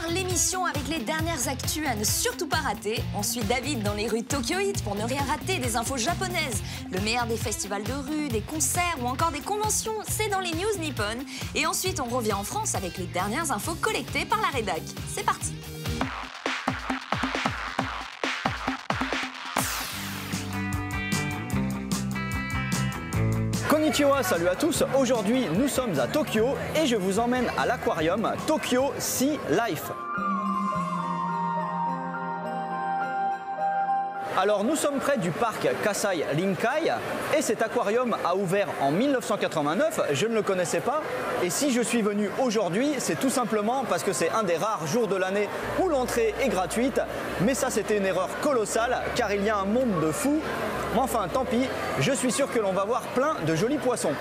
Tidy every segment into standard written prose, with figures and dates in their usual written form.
soir, l'émission avec les dernières actus à ne surtout pas rater. On suit David dans les rues tokyoïtes pour ne rien rater des infos japonaises. Le meilleur des festivals de rue, des concerts ou encore des conventions, c'est dans les news Nippon. Et ensuite, on revient en France avec les dernières infos collectées par la rédac. C'est parti. Konnichiwa, salut à tous. Aujourd'hui, nous sommes à Tokyo et je vous emmène à l'aquarium Tokyo Sea Life. Alors nous sommes près du parc Kasai Rinkai et cet aquarium a ouvert en 1989, je ne le connaissais pas et si je suis venu aujourd'hui c'est tout simplement parce que c'est un des rares jours de l'année où l'entrée est gratuite, mais ça c'était une erreur colossale car il y a un monde de fous, mais enfin tant pis, je suis sûr que l'on va voir plein de jolis poissons.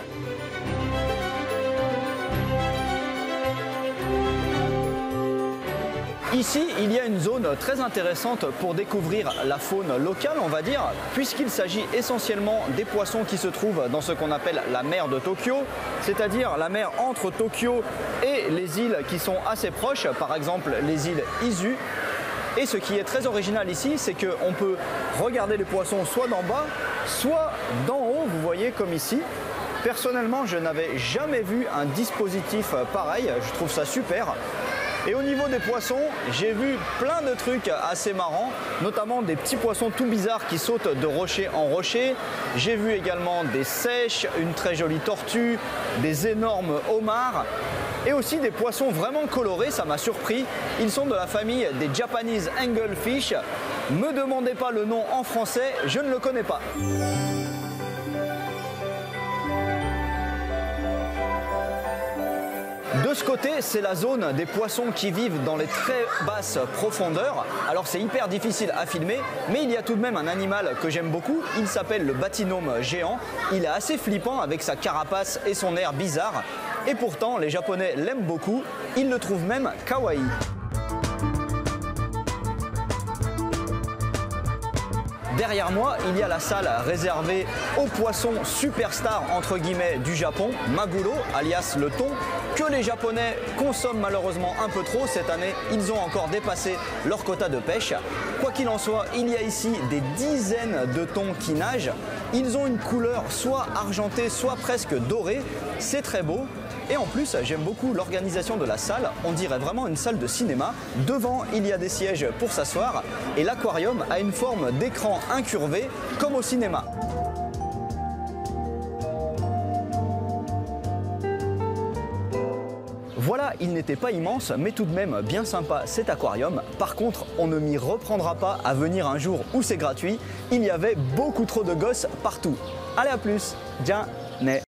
Ici, il y a une zone très intéressante pour découvrir la faune locale, on va dire, puisqu'il s'agit essentiellement des poissons qui se trouvent dans ce qu'on appelle la mer de Tokyo, c'est-à-dire la mer entre Tokyo et les îles qui sont assez proches, par exemple les îles Izu. Et ce qui est très original ici, c'est qu'on peut regarder les poissons soit d'en bas, soit d'en haut, vous voyez comme ici. Personnellement, je n'avais jamais vu un dispositif pareil, je trouve ça super. Et au niveau des poissons, j'ai vu plein de trucs assez marrants, notamment des petits poissons tout bizarres qui sautent de rocher en rocher. J'ai vu également des seiches, une très jolie tortue, des énormes homards et aussi des poissons vraiment colorés, ça m'a surpris. Ils sont de la famille des Japanese Anglefish. Me demandez pas le nom en français, je ne le connais pas. De ce côté, c'est la zone des poissons qui vivent dans les très basses profondeurs. Alors c'est hyper difficile à filmer, mais il y a tout de même un animal que j'aime beaucoup. Il s'appelle le batynome géant. Il est assez flippant avec sa carapace et son air bizarre. Et pourtant, les Japonais l'aiment beaucoup. Ils le trouvent même kawaii. Derrière moi, il y a la salle réservée aux poissons superstars entre guillemets du Japon, Maguro, alias le thon, que les Japonais consomment malheureusement un peu trop cette année. Ils ont encore dépassé leur quota de pêche. Quoi qu'il en soit, il y a ici des dizaines de thons qui nagent. Ils ont une couleur soit argentée, soit presque dorée. C'est très beau. Et en plus, j'aime beaucoup l'organisation de la salle, on dirait vraiment une salle de cinéma. Devant, il y a des sièges pour s'asseoir et l'aquarium a une forme d'écran incurvé comme au cinéma. Voilà, il n'était pas immense, mais tout de même bien sympa cet aquarium. Par contre, on ne m'y reprendra pas à venir un jour où c'est gratuit. Il y avait beaucoup trop de gosses partout. Allez, à plus. Ja ne.